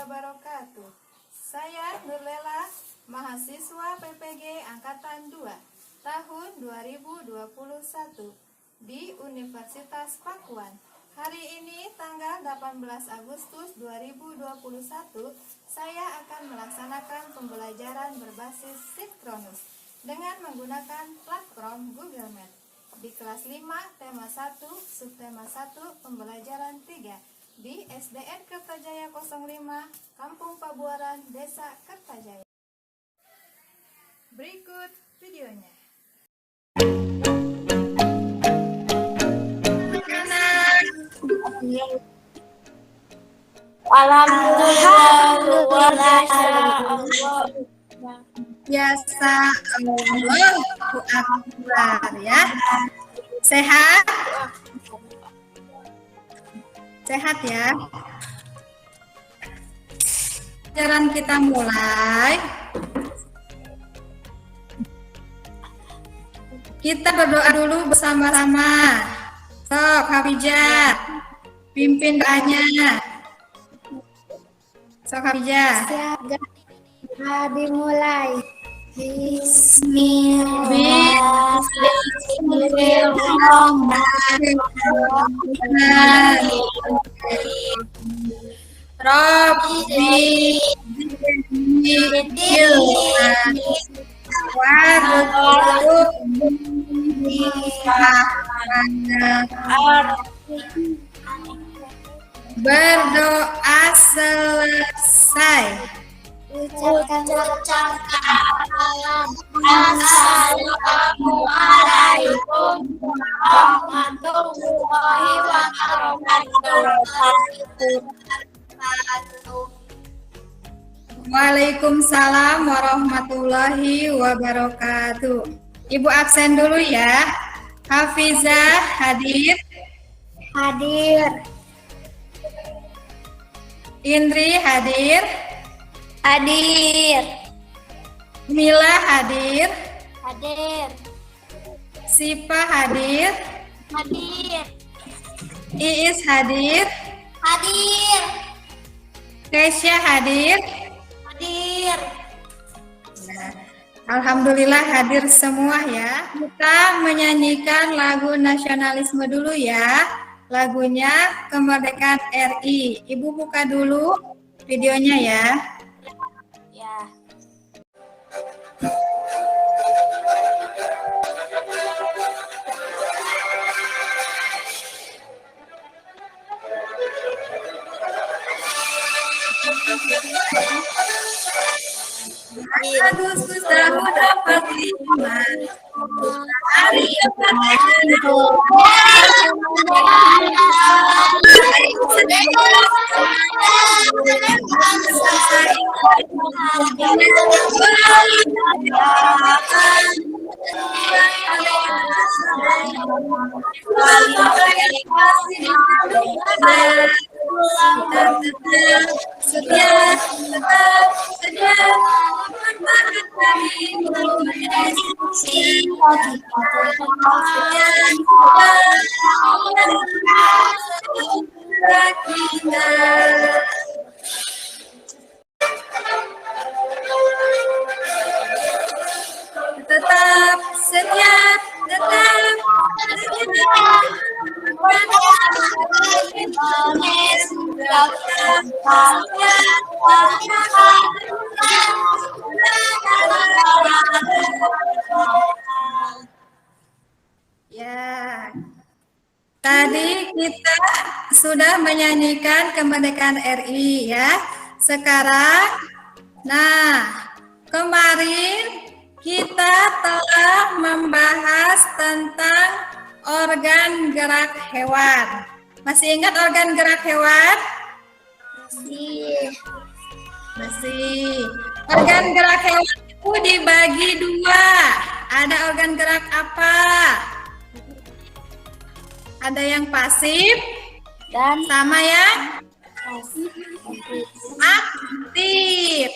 wabarakatuh. Saya Nurlela, mahasiswa PPG Angkatan 2, tahun 2021 di Universitas Pakuan. Hari ini tanggal 18 Agustus 2021, saya akan melaksanakan pembelajaran berbasis sinkronus dengan menggunakan platform Google Meet di kelas 5 tema 1 subtema 1 pembelajaran 3 di SDN Kertajaya 05 Kampung Pabuaran Desa Kertajaya. Berikut videonya. Alhamdulillah. Biasa Allahu Akbar ya. Sehat? Sehat ya. Pelajaran kita mulai. Kita berdoa dulu bersama-sama. Sok Hafijah, pimpin doanya. Sok Hafijah. Siap, dimulai. Bismillahirrahmanirrahim. Rabbi berdoa selesai. Ucapkan Assalamualaikum warahmatullahi wabarakatuh. Waalaikumsalam warahmatullahi wabarakatuh. Ibu absen dulu ya. Hafizah hadir. Hadir. Indri hadir. Hadir. Mila hadir. Hadir. Sipa hadir. Hadir. Iis hadir. Hadir. Kesya hadir. Hadir. Alhamdulillah hadir semua ya. Kita menyanyikan lagu nasionalisme dulu ya. Lagunya Kemerdekaan RI. Ibu buka dulu videonya ya. Ya. Agustus tahun 45 hari kemerdekaan tetap setia, tetap ya. Tadi kita sudah menyanyikan kemerdekaan RI ya. Sekarang, kemarin kita telah membahas tentang organ gerak hewan. Masih ingat organ gerak hewan? Masih. Organ gerak hewan itu dibagi dua. Ada organ gerak apa? Ada yang pasif Dan sama yang aktif.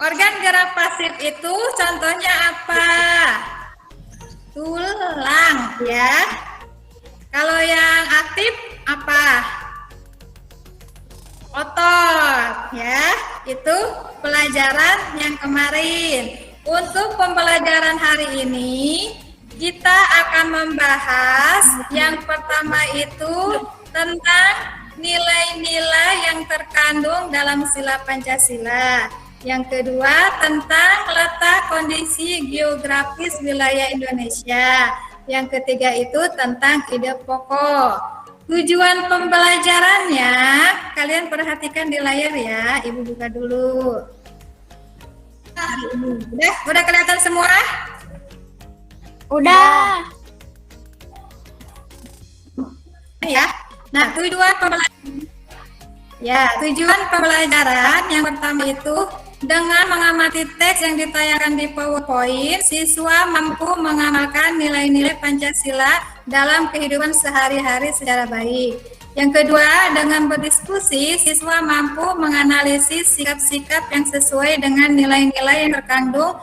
Organ gerak pasif itu contohnya apa? Tulang ya. Kalau yang aktif apa? Otot. ya, itu pelajaran yang kemarin. Untuk pembelajaran hari ini, kita akan membahas yang pertama itu tentang nilai-nilai yang terkandung dalam sila Pancasila. Yang kedua tentang letak kondisi geografis wilayah Indonesia. Yang ketiga itu tentang ide pokok. Tujuan pembelajarannya, kalian perhatikan di layar ya. Ibu buka dulu. Udah kelihatan semua? Udah. Ya. Nah, tujuan pembelajaran yang pertama itu dengan mengamati teks yang ditayangkan di PowerPoint, siswa mampu mengamalkan nilai-nilai Pancasila dalam kehidupan sehari-hari secara baik. Yang kedua, dengan berdiskusi, siswa mampu menganalisis sikap-sikap yang sesuai dengan nilai-nilai yang terkandung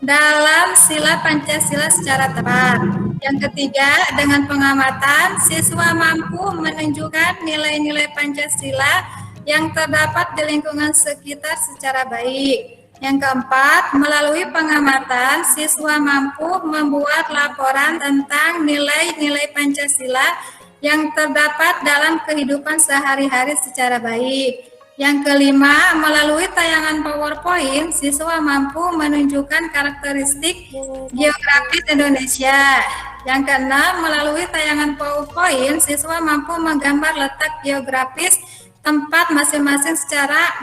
dalam sila Pancasila secara tepat. Yang ketiga, dengan pengamatan, siswa mampu menunjukkan nilai-nilai Pancasila yang terdapat di lingkungan sekitar secara baik. Yang keempat, melalui pengamatan, siswa mampu membuat laporan tentang nilai-nilai Pancasila yang terdapat dalam kehidupan sehari-hari secara baik. Yang kelima, melalui tayangan PowerPoint, siswa mampu menunjukkan karakteristik geografis Indonesia. Yang keenam, melalui tayangan PowerPoint, siswa mampu menggambar letak geografis tempat masing-masing secara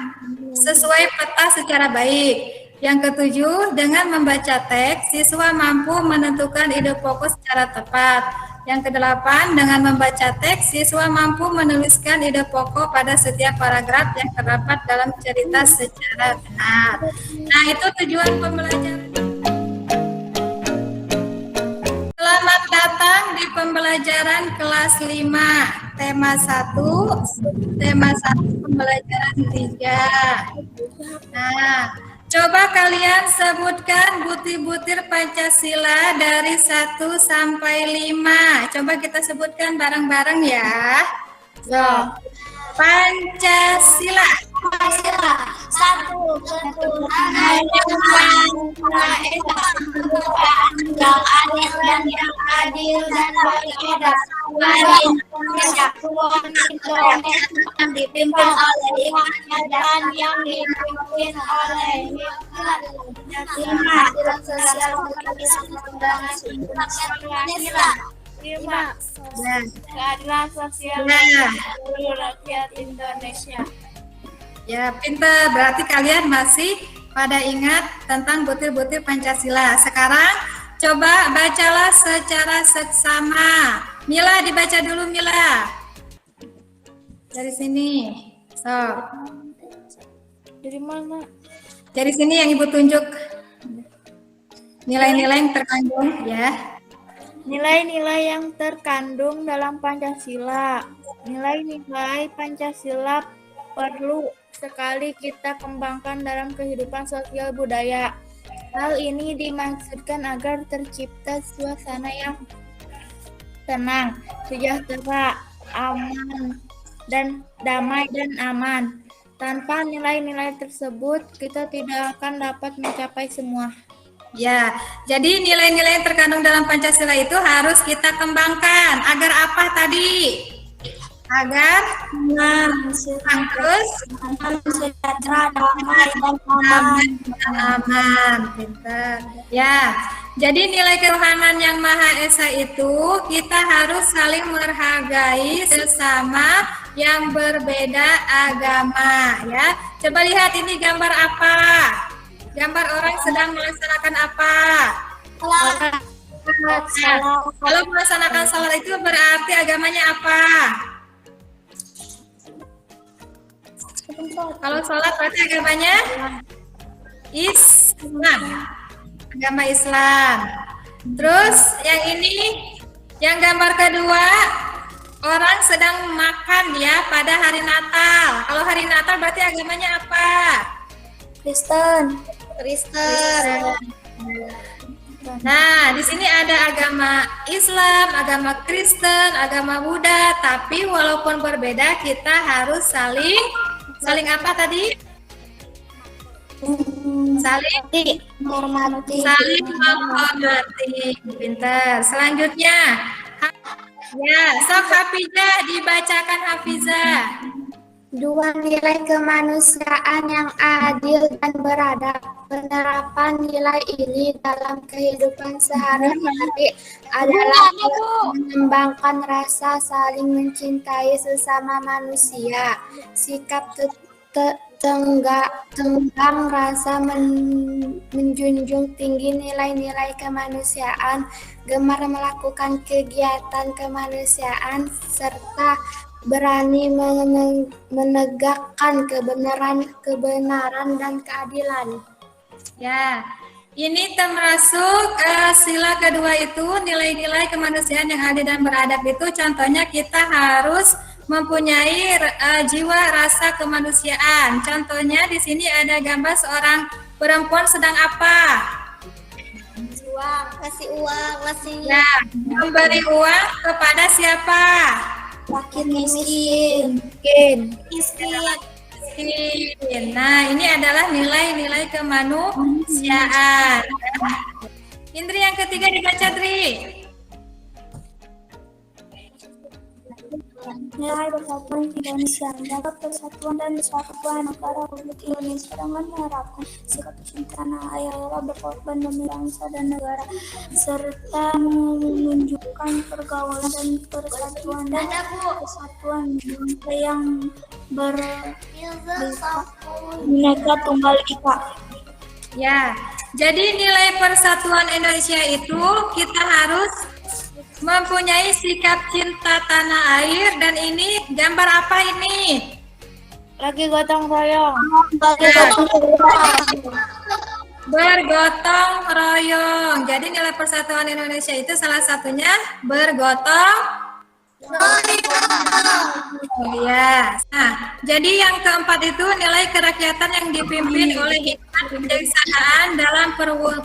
sesuai peta secara baik. Yang ketujuh, dengan membaca teks, siswa mampu menentukan ide pokok secara tepat. Yang kedelapan, dengan membaca teks, siswa mampu menuliskan ide pokok pada setiap paragraf yang terdapat dalam cerita secara benar. Nah, itu tujuan pembelajaran. Selamat datang di pembelajaran kelas 5, tema 1 pembelajaran 3. Nah, coba kalian sebutkan butir-butir Pancasila dari 1 sampai 5. Coba kita sebutkan bareng-bareng ya. So, Pancasila. Satu, ketuhanan yang Maha Esa, yang adil dan beradab. Indonesia yang dipimpin oleh dan yang dipimpin oleh keadilan sosial keadilan sosial seluruh rakyat Indonesia. Ya, pintar. Berarti kalian masih pada ingat tentang butir-butir Pancasila. Sekarang coba bacalah secara seksama. Mila, dibaca dulu Mila. Dari sini. So. Dari mana? Dari sini yang Ibu tunjuk. Nilai-nilai yang terkandung ya. Nilai-nilai yang terkandung dalam Pancasila. Nilai-nilai Pancasila perlu sekali kita kembangkan dalam kehidupan sosial budaya. Hal ini dimaksudkan agar tercipta suasana yang tenang, sejahtera, aman, dan damai dan aman. Tanpa nilai-nilai tersebut, kita tidak akan dapat mencapai semua. Ya, jadi nilai-nilai yang terkandung dalam Pancasila itu harus kita kembangkan. Agar apa tadi? Agar terus sejahtera, damai, dan aman. Pintar. Ya, jadi nilai ketuhanan yang Maha Esa itu kita harus saling menghargai sesama yang berbeda agama. Ya, coba lihat ini gambar apa? Gambar orang sedang melaksanakan apa? Kalau melaksanakan salat itu berarti agamanya apa? Kalau sholat berarti agamanya Islam. Agama Islam. Terus yang ini, yang gambar kedua, orang sedang makan ya pada hari Natal. Kalau hari Natal berarti agamanya apa? Kristen. Nah, di sini ada agama Islam, agama Kristen, agama Buddha, tapi walaupun berbeda kita harus saling apa tadi? Saling menghormati. saling menghormati. Pintar. Selanjutnya, ya, sok Hafizah dibacakan Hafizah. Dua nilai kemanusiaan yang adil dan beradab. Penerapan nilai ini dalam kehidupan sehari-hari adalah mengembangkan rasa saling mencintai sesama manusia. Sikap tenggang rasa menjunjung tinggi nilai-nilai kemanusiaan, gemar melakukan kegiatan kemanusiaan, serta berani menegakkan kebenaran dan keadilan. Ya, ini termasuk sila kedua itu nilai-nilai kemanusiaan yang adil dan beradab itu. Contohnya kita harus mempunyai jiwa rasa kemanusiaan. Contohnya di sini ada gambar seorang perempuan sedang apa? Kasih uang, Ya, memberi uang kepada siapa? miskin. Nah, ini adalah nilai-nilai kemanusiaan. Indri yang ketiga dibaca, Dri. Nilai persatuan Indonesia, menjaga persatuan dan kesatuan negara Republik Indonesia dengan menerapkan sikap cinta tanah air, rela berkorban demi bangsa dan negara, serta menunjukkan pergaulan dan persatuan bangsa yang Bhinneka Tunggal Ika. Ya, jadi nilai persatuan Indonesia itu kita harus mempunyai sikap cinta tanah air. Dan ini gambar apa ini? Lagi gotong royong. Bergotong royong. Jadi nilai persatuan Indonesia itu salah satunya bergotong ya. Nah, jadi yang keempat itu nilai kerakyatan yang dipimpin oleh hikmat kebijaksanaan dalam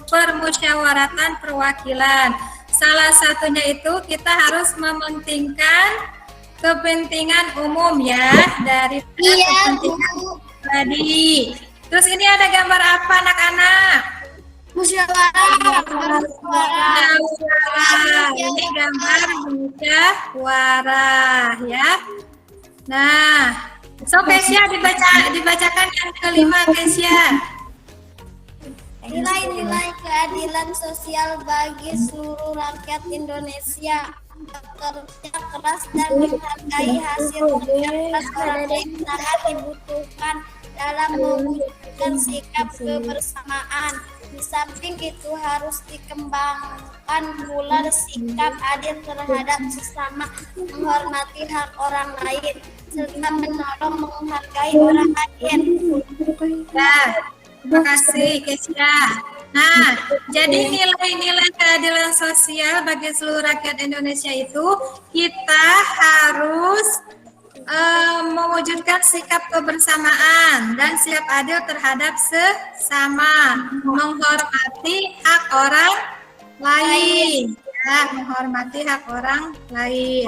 permusyawaratan perwakilan. Salah satunya itu kita harus mementingkan kepentingan umum ya dari kepentingan pribadi. Terus ini ada gambar apa anak-anak? Musyawarah. Ini gambar musyawarah ya. Nah, so Kesia dibacakan yang kelima Kesia. Nilai-nilai keadilan sosial bagi seluruh rakyat Indonesia, bekerja keras dan menghargai hasil kerja keras orang lain sangat dibutuhkan dalam mewujudkan sikap kebersamaan. Di samping itu harus dikembangkan pula sikap adil terhadap sesama, menghormati hak orang lain, serta menolong menghargai orang lain. Terima kasih Kesia. Nah, jadi nilai-nilai keadilan sosial bagi seluruh rakyat Indonesia itu kita harus mewujudkan sikap kebersamaan dan sikap adil terhadap sesama, menghormati hak orang lain. Ya, menghormati hak orang lain.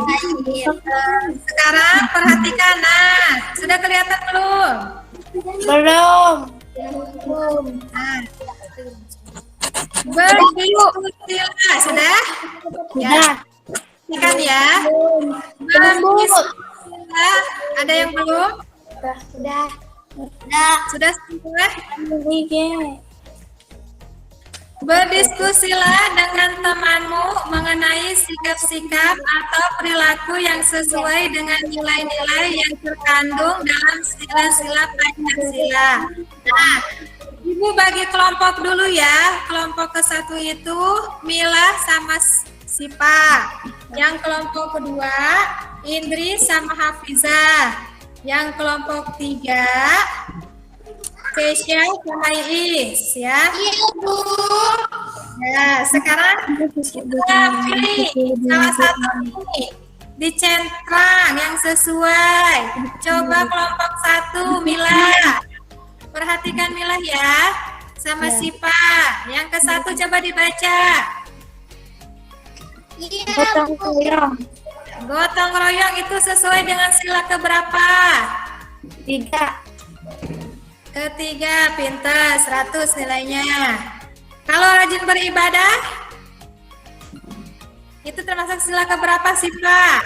Sekarang perhatikan, nah, sudah kelihatan belum? Belum. Nah, berdiskusilah, sudah? Ya, kan ya. Berdiskusilah, ada yang belum? Sudah semua? Berdiskusilah dengan temanmu mengenai sikap-sikap atau perilaku yang sesuai dengan nilai-nilai yang terkandung dalam sila-sila Pancasila. Nah, Ibu bagi kelompok dulu ya. Kelompok ke-1 itu Mila sama Sipa. Yang kelompok kedua Indri sama Hafizah. Yang kelompok 3 Kesia sama Iis ya. Iya, Bu. Ya, sekarang kita pilih salah satu ini dicentang yang sesuai. Coba kelompok 1 Mila. Perhatikan Mila ya, sama Sipa. Yang ke-1 coba dibaca. Iya, Gotong royong. Gotong royong itu sesuai dengan sila keberapa? 3. Ketiga, pintar, 100 nilainya. Kalau rajin beribadah, itu termasuk sila keberapa sih, Pak?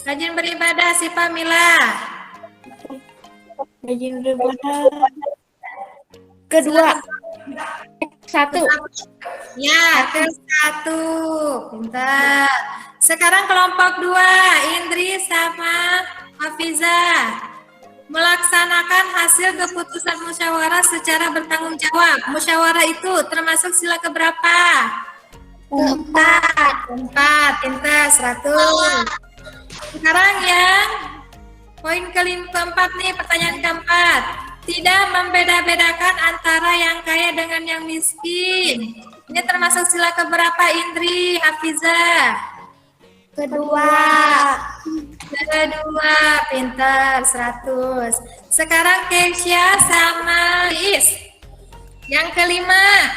Rajin beribadah, sih Pak Mila. Rajin beribadah. Kedua. Satu. Ya, ke-1. Pintar. Sekarang kelompok 2, Indri sama Hafiza. Melaksanakan hasil keputusan musyawarah secara bertanggung jawab. Musyawarah itu termasuk sila keberapa? 4. Pintar, 100. Sekarang yang poin keempat nih, pertanyaan keempat. Tidak membeda-bedakan antara yang kaya dengan yang miskin. Ini termasuk sila keberapa, Indri, Hafiza? Kedua. Pintar, 100. Sekarang Keisha sama Is. Yang kelima,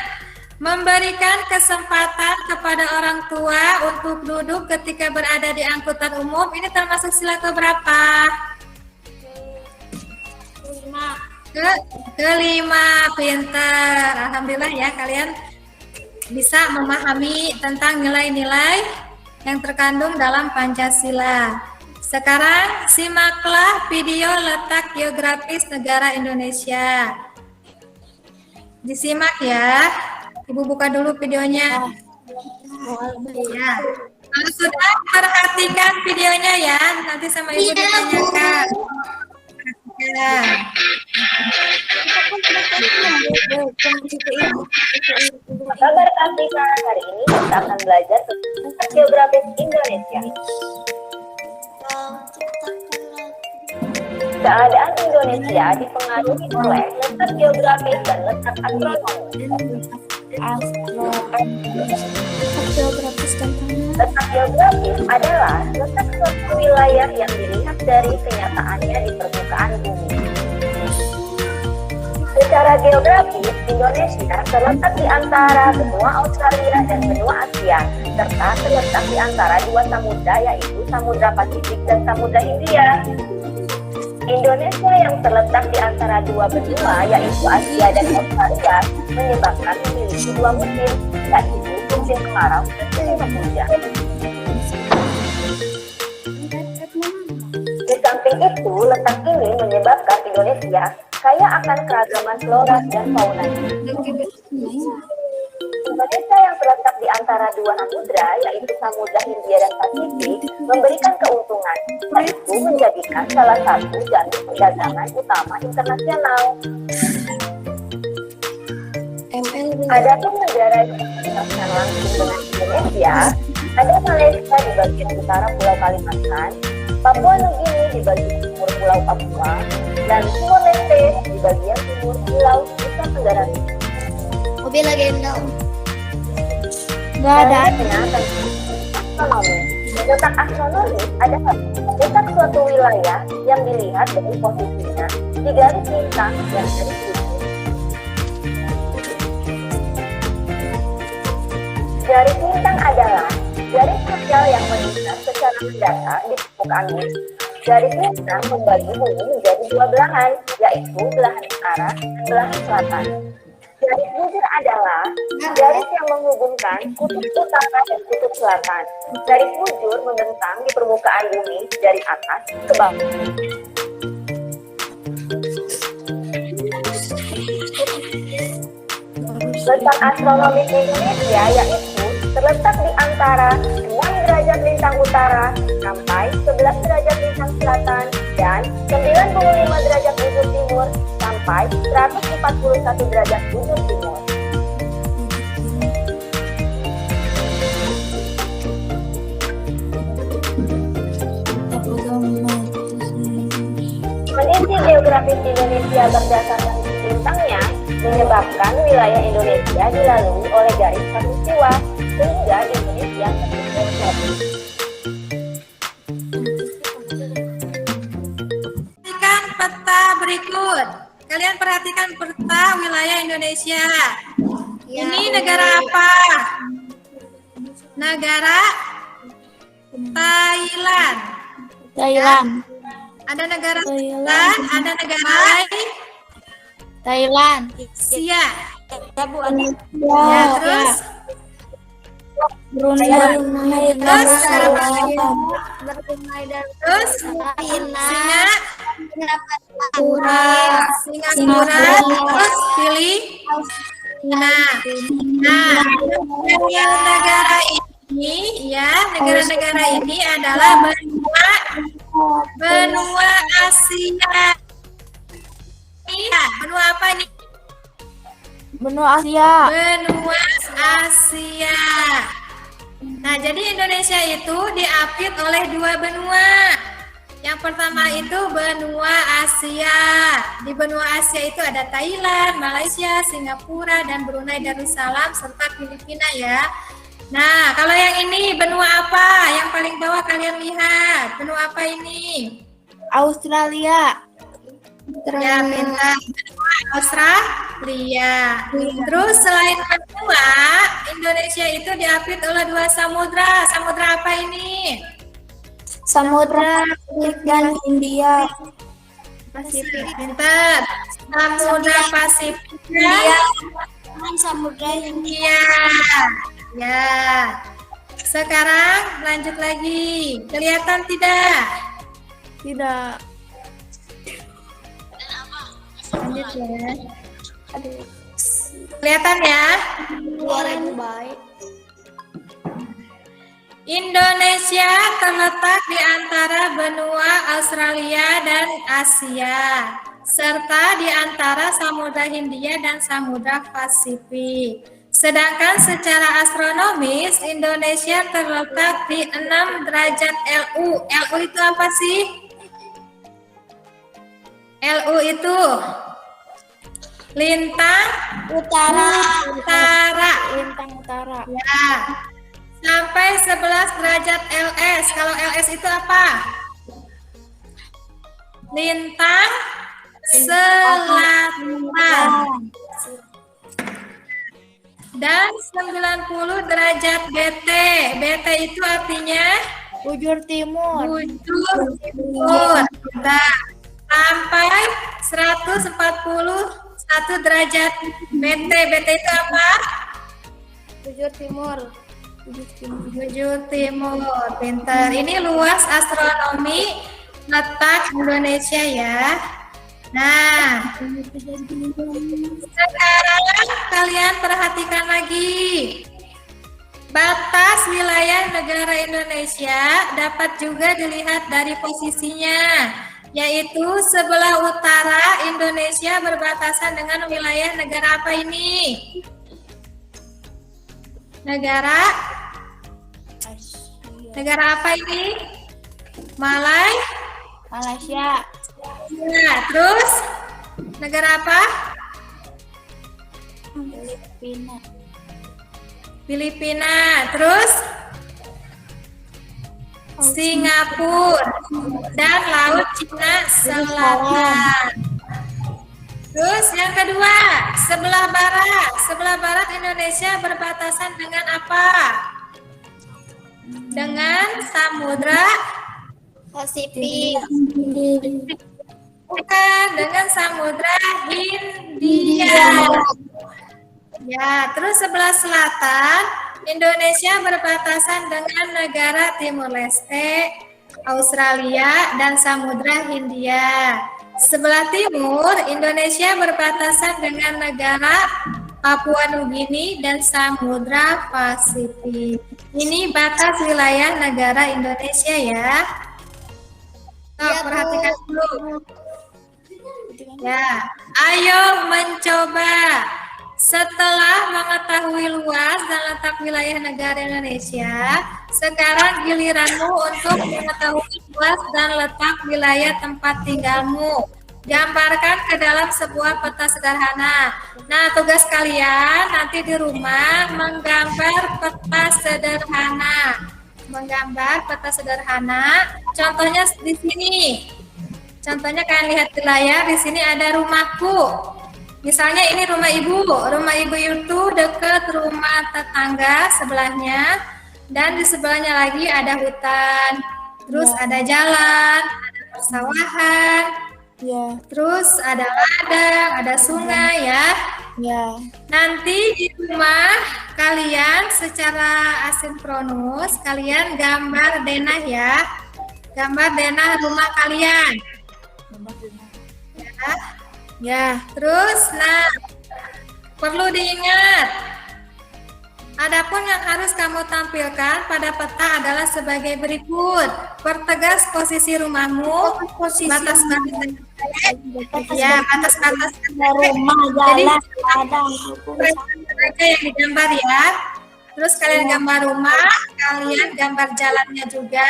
memberikan kesempatan kepada orang tua untuk duduk ketika berada di angkutan umum. Ini termasuk sila keberapa? Kelima, pintar. Alhamdulillah ya, kalian bisa memahami tentang nilai-nilai yang terkandung dalam Pancasila. Sekarang simaklah video letak geografis negara Indonesia. Disimak ya. Ibu buka dulu videonya. Ya. Kalau sudah, perhatikan videonya ya. Nanti sama ibu ditanyakan. Perhatikan. Kabar Afrika hari ini kita akan belajar tentang geografis Indonesia. Keadaan Indonesia dipengaruhi oleh letak geografis dan letak astronomi. Letak geografis adalah letak suatu wilayah yang dilihat dari kenyataannya di permukaan bumi. Secara geografis, Indonesia terletak di antara benua Australia dan benua Asia, serta terletak di antara dua samudra, yaitu Samudra Pasifik dan Samudra Hindia. Indonesia yang terletak di antara dua benua, yaitu Asia dan Australia, menyebabkan memiliki dua musim, yaitu musim kemarau dan musim penghujan. Di samping itu, letak ini menyebabkan Indonesia kaya akan keragaman flora dan fauna. Indonesia yang terletak di antara dua samudra, yaitu Samudra Hindia dan Pasifik, memberikan keuntungan, yaitu menjadikan salah satu jalur perdagangan utama internasional. Adapun negara yang berbatasan langsung dengan Indonesia, ada Malaysia di bagian utara Pulau Kalimantan, Papua Nugini di bagian timur Pulau Papua, dan Timor Leste di bagian timur Pulau Nusa Tenggara Timur. Mobil legenda. Nggak ada. Astronomi. Letak astronomi adalah letak suatu wilayah yang dilihat dari posisinya di garis lintang dan garis bumi. Garis lintang adalah garis sosial yang menunjukkan secara mendatar di permukaan bumi. Garis lintang membagi bumi menjadi dua belahan, yaitu belahan utara dan belahan selatan. Garis bujur adalah garis yang menghubungkan kutub utara dan kutub selatan. Garis bujur membentang di permukaan bumi dari atas ke bawah. Letak astronomis Indonesia yaitu terletak di antara 6 derajat lintang utara sampai 11 derajat lintang selatan dan 95 derajat bujur timur sampai 141 derajat bujur timur. Meneliti geografis Indonesia berdasarkan lintangnya menyebabkan wilayah Indonesia dilalui oleh garis khatulistiwa sehingga Indonesia terbentuk. Perhatikan peta berikut. Kalian perhatikan peta wilayah Indonesia. Ya, Ini negara apa? Negara Thailand. Thailand. Ada negara Thailand. ada negara Thailand. Malaysia. Ya Bu Ani. Ya, terus Brunei terus terus Singapura. Singapura, terus Filipina. Nah, negara-negara ini ya, negara-negara ini adalah benua Asia. Iya, benua apa nih? Benua Asia. Benua Asia. Nah, jadi Indonesia itu diapit oleh dua benua. Yang pertama itu benua Asia. Di benua Asia itu ada Thailand, Malaysia, Singapura, dan Brunei Darussalam serta Filipina ya. Nah, kalau yang ini benua apa? Yang paling bawah kalian lihat. Benua apa ini? Australia. Ya, pintar. Australia. Terus selain benua, Indonesia itu diapit oleh dua samudra. Samudra apa ini? Samudra Pasifik dan India. Pasifik. Pintar. Samudra Pasifik dan Samudra India. Ya. Sekarang lanjut lagi. Kelihatan tidak? Tidak. Lanjut ya. Kelihatan ya? 2000 baik. Indonesia terletak di antara benua Australia dan Asia, serta di antara Samudra Hindia dan Samudra Pasifik. Sedangkan secara astronomis, Indonesia terletak di 6 derajat LU. LU itu apa sih? LU itu lintang Utara. lintang Utara. ya, sampai 11 derajat LS. Kalau LS itu apa? Lintang selatan. Dan 90 derajat BT. BT itu artinya Bujur timur. bujur timur. Nah, sampai 141 derajat BT. BT itu apa? Bujur timur. Bujur timur. Pintar. Ini luas astronomi letak Indonesia ya. Nah, sekarang kalian perhatikan lagi. Batas wilayah negara Indonesia dapat juga dilihat dari posisinya, yaitu sebelah utara Indonesia berbatasan dengan wilayah negara apa ini? Negara apa ini? Malaysia. Nah, terus negara apa? Filipina. Filipina. Terus Singapura dan Laut Cina Selatan. Terus yang kedua, sebelah barat. Sebelah barat Indonesia berbatasan dengan apa? Dengan Samudra Pasifik. Bukan, dengan Samudra Hindia. Ya, terus sebelah selatan Indonesia berbatasan dengan negara Timur Leste, Australia, dan Samudra Hindia. Sebelah timur Indonesia berbatasan dengan negara Papua Nugini dan Samudra Pasifik. Ini batas wilayah negara Indonesia ya. Perhatikan dulu. Ya, ayo mencoba. Setelah mengetahui luas dan letak wilayah negara Indonesia, sekarang giliranmu untuk mengetahui luas dan letak wilayah tempat tinggalmu. Gambarkan ke dalam sebuah peta sederhana. Nah, tugas kalian nanti di rumah menggambar peta sederhana. Contohnya di sini. Contohnya kalian lihat di layar, di sini ada rumahku. Misalnya ini rumah ibu itu dekat rumah tetangga sebelahnya, dan di sebelahnya lagi ada hutan, terus ada jalan, ada persawahan, Ya. terus ada ladang, ada sungai ya. Ya. Nanti di rumah kalian secara asinkronus kalian gambar denah ya. Gambar denah rumah kalian. Ya. Ya. Terus nah perlu diingat, adapun yang harus kamu tampilkan pada peta adalah sebagai berikut. Pertegas posisi rumahmu, batas-batas ya, batas-batas Rumah, jadi jalan, ladang, saja yang digambar ya. Terus kalian gambar rumah, kalian gambar jalannya juga.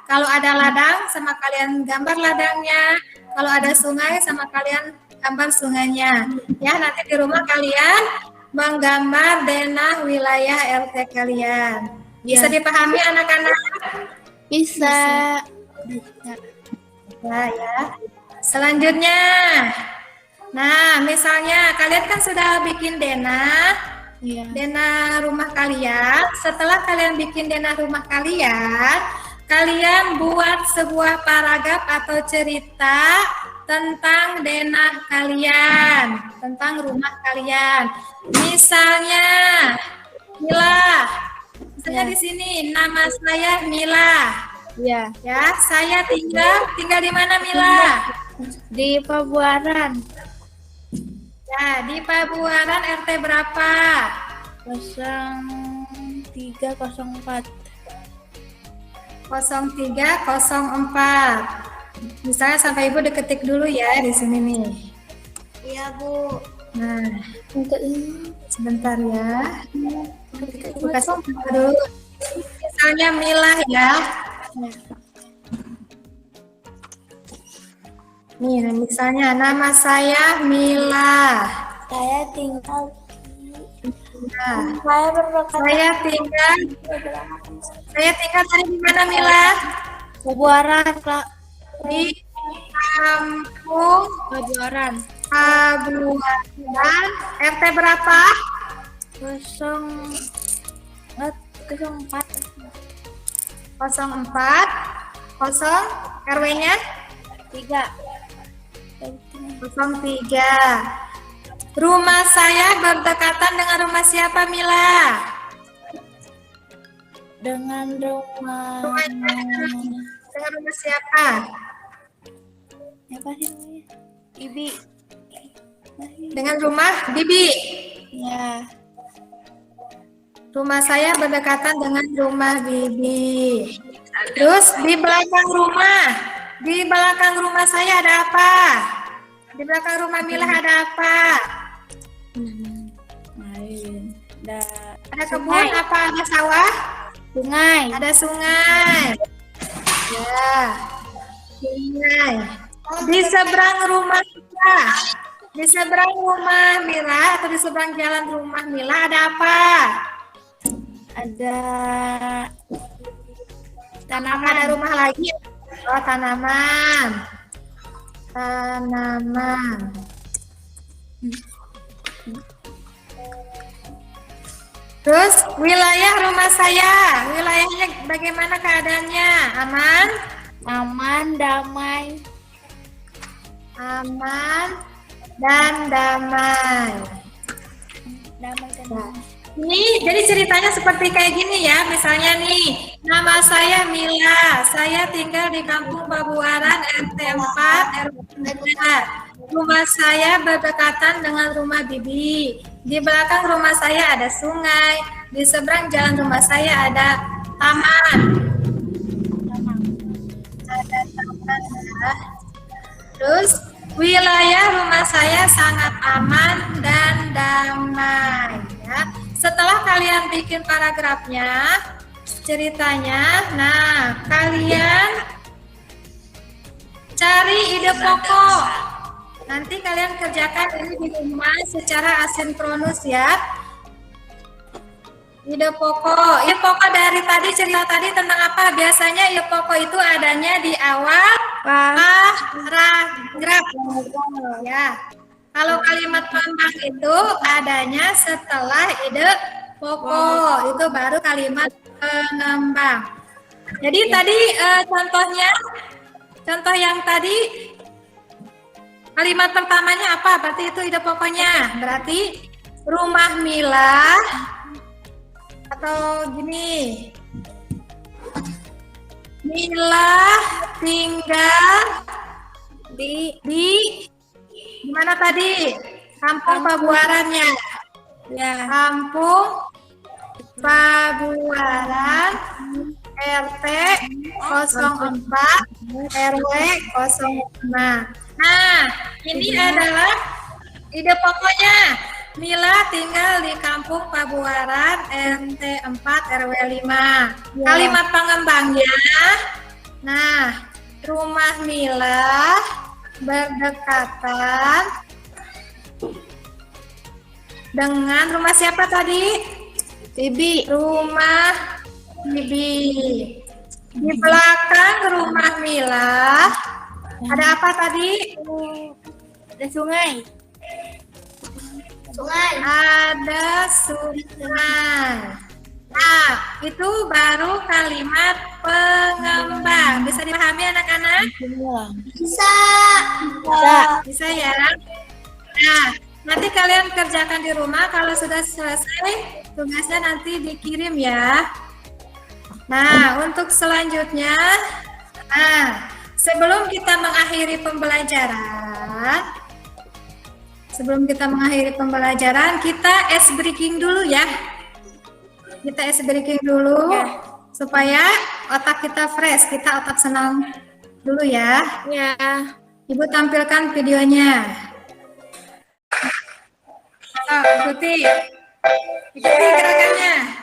Kalau ada ladang sama kalian gambar ladangnya. Kalau ada sungai sama kalian gambar sungainya. Ya, nanti di rumah kalian menggambar denah wilayah RT kalian. Bisa dipahami anak-anak? Bisa. Ya. Selanjutnya, nah misalnya kalian kan sudah bikin denah, denah rumah kalian. Setelah kalian bikin denah rumah kalian, kalian buat sebuah paragraf atau cerita tentang denah kalian, tentang rumah kalian. Misalnya, Mila, misalnya di sini nama saya Mila. Ya. Ya, saya tinggal di mana Mila? Di Pabuaran. Ya, di Pabuaran RT berapa? 0304. 0304. Misalnya sampai Ibu diketik dulu ya di sini nih. Iya, Bu. Nah, Untuk ini. sebentar ya. Ibu kasih dulu. Misalnya Mila ya. Nih, misalnya nama saya Mila. Saya tinggal Nah, saya saya tinggal tadi di mana Mila? Pabuaran, Kak. Di kampung Pabuaran. Pabuaran RT berapa? 04. 04 RW-nya 3. 03. Rumah saya berdekatan dengan rumah siapa Mila? Dengan rumah Dengan rumah siapa? apa sih namanya? Ibi. Dengan rumah Bibi. Ya. Rumah saya berdekatan dengan rumah Bibi. Terus di belakang rumah saya ada apa? Di belakang rumah Mila ada apa? Lain. Ada kebun apa? Ada sawah? Sungai. Ada sungai. Ya, sungai. Di seberang rumah Mila, di seberang rumah Mila atau di seberang jalan rumah Mila ada apa? Ada Tanaman. Ada rumah lagi? Oh, tanaman. Tanaman. Terus wilayah rumah saya, wilayahnya bagaimana keadaannya? Aman? aman, damai. Aman dan damai. Damai dan Nah, ini jadi ceritanya seperti kayak gini ya. Misalnya nih, nama saya Mila, saya tinggal di Kampung Pabuaran RT 4 RW 4. Rumah saya berdekatan dengan rumah Bibi. Di belakang rumah saya ada sungai. Di seberang jalan rumah saya ada taman. Ada taman ya. Terus wilayah rumah saya sangat aman dan damai ya. Setelah kalian bikin paragrafnya, ceritanya, nah kalian cari ide pokok. Nanti kalian kerjakan ini di rumah secara asinkronus ya. Ide pokok dari tadi, cerita tadi tentang apa? Biasanya ide pokok itu adanya di awal paragraf ya. Kalau kalimat pengembang itu adanya setelah ide pokok, itu baru kalimat pengembang. Jadi tadi contoh yang tadi kalimat pertamanya apa? Berarti itu ide pokoknya. Berarti rumah Mila atau gini. Mila tinggal di mana tadi? Kampung Pabuarannya. Ya, Kampung Pabuaran RT 04 RW 05. Nah, ini adalah ide pokoknya. Mila tinggal di Kampung Pabuaran RT 4 RW 5. Ya. Kalimat pengembangnya. Nah, rumah Mila berdekatan dengan rumah siapa tadi? Bibi. Rumah Bibi. Di belakang rumah Mila ada apa tadi? Ada sungai. Ada sungai. Nah, itu baru kalimat pengembang. Bisa dipahami anak-anak? Bisa. Bisa ya. Nah, nanti kalian kerjakan di rumah. Kalau sudah selesai, tugasnya nanti dikirim ya. Nah, untuk selanjutnya, sebelum kita mengakhiri pembelajaran, kita ice breaking dulu ya. Kita ice breaking dulu supaya otak kita fresh, kita otak senang dulu ya. Ya. Ibu tampilkan videonya. Ikuti gerakannya.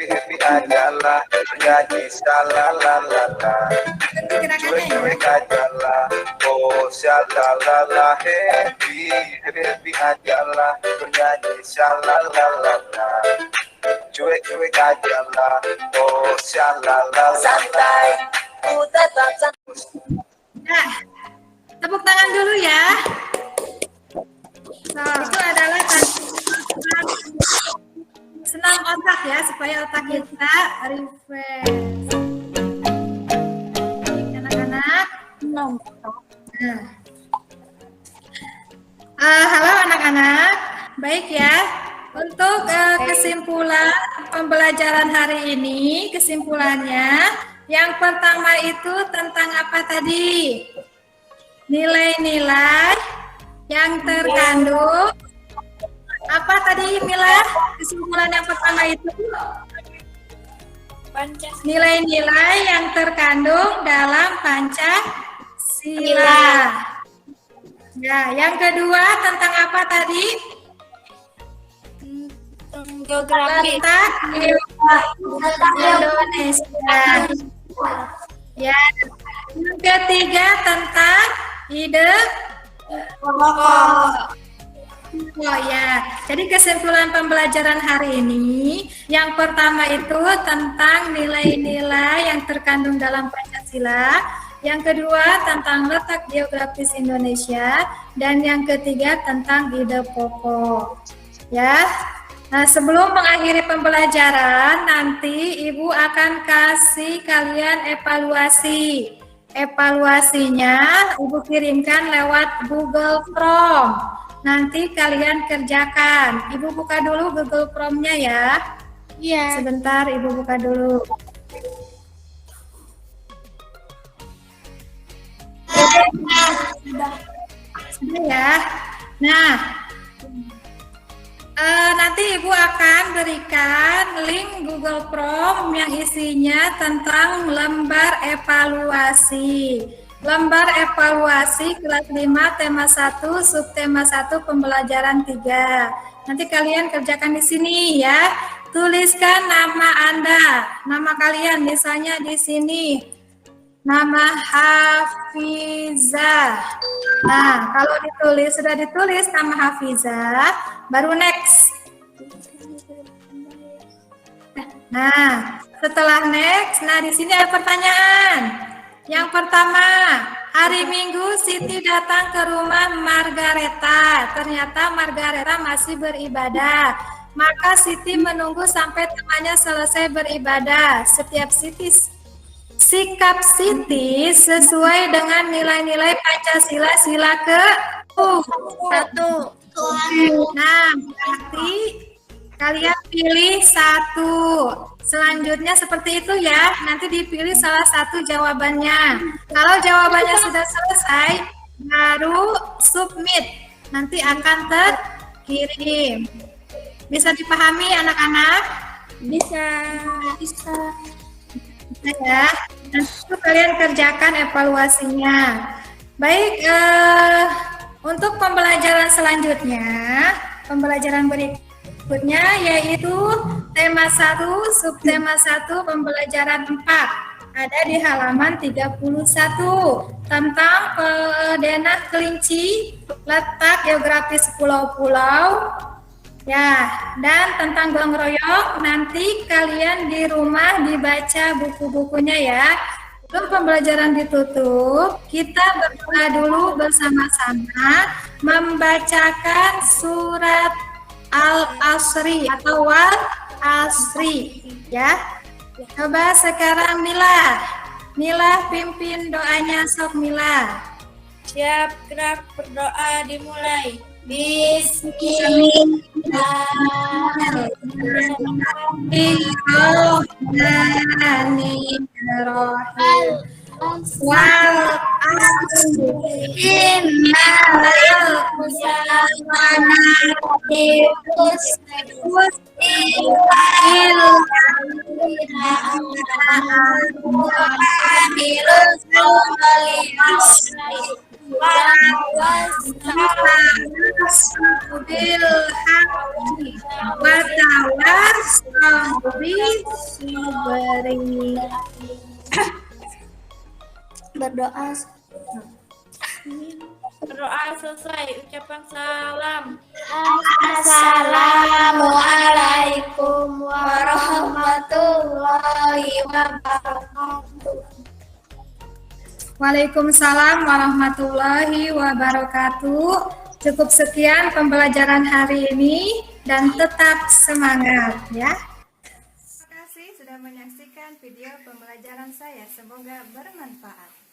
Happy ajalah nyanyi shalalala, cuek ajalah oh shalalala, happy ajalah nyanyi shalalala, cuek ajalah oh shalalala, santai tetap santai. Nah, tepuk tangan dulu ya. Nah, itu adalah senang otak ya, supaya otak kita refresh. Anak-anak. Nah. Halo anak-anak, baik ya. Untuk kesimpulan pembelajaran hari ini, kesimpulannya yang pertama itu tentang apa tadi? Nilai-nilai yang terkandung. Apa tadi Mila? Kesimpulan yang pertama itu nilai-nilai yang terkandung dalam Pancasila. Ya, yang kedua tentang apa tadi? Geografi. Indonesia. Ya. Yang ketiga tentang ide pokok. Oh ya, jadi kesimpulan pembelajaran hari ini, yang pertama itu tentang nilai-nilai yang terkandung dalam Pancasila, yang kedua tentang letak geografis Indonesia, dan yang ketiga tentang ide pokok. Ya, nah sebelum mengakhiri pembelajaran, nanti Ibu akan kasih kalian evaluasi. Evaluasinya Ibu kirimkan lewat Google Form. Nanti kalian kerjakan. Ibu buka dulu Google Form-nya ya. Iya. Sebentar, Ibu buka dulu. Sudah ya. Nah, nanti Ibu akan berikan link Google Form yang isinya tentang lembar evaluasi. Lembar evaluasi kelas 5 tema 1 subtema 1 pembelajaran 3. Nanti kalian kerjakan di sini ya. Tuliskan nama Anda, nama kalian misalnya di sini. Nama Hafizah. Nah, kalau ditulis, sudah ditulis nama Hafizah, baru next. Nah, setelah next, nah di sini ada pertanyaan. Yang pertama, hari Minggu Siti datang ke rumah Margareta. Ternyata Margareta masih beribadah. Maka Siti menunggu sampai temannya selesai beribadah. Sikap Siti sesuai dengan nilai-nilai Pancasila sila ke-1. Nah, berarti kalian pilih 1. Selanjutnya seperti itu ya. Nanti dipilih salah satu jawabannya. Kalau jawabannya sudah selesai, baru submit. Nanti akan terkirim. Bisa dipahami anak-anak? Bisa. Ya, nanti kalian kerjakan evaluasinya. Baik, untuk pembelajaran selanjutnya, pembelajaran berikutnya yaitu tema 1, subtema 1, pembelajaran 4. Ada di halaman 31 tentang denah kelinci, letak geografis pulau-pulau. Ya, dan tentang gotong royong nanti kalian di rumah dibaca buku-bukunya ya. Sebelum pembelajaran ditutup, kita berdoa dulu bersama-sama membacakan surat Al-Asri atau Wal-Asri ya. Coba sekarang Mila pimpin doanya sok Mila. Siap, gerak berdoa dimulai. Bismillahirrahmanirrahim. Wal asri innal Berdoa selesai, ucapan salam. Assalamualaikum warahmatullahi wabarakatuh. Waalaikumsalam warahmatullahi wabarakatuh. Cukup sekian pembelajaran hari ini dan tetap semangat ya. Terima kasih sudah menyaksikan video pembelajaran saya. Semoga bermanfaat.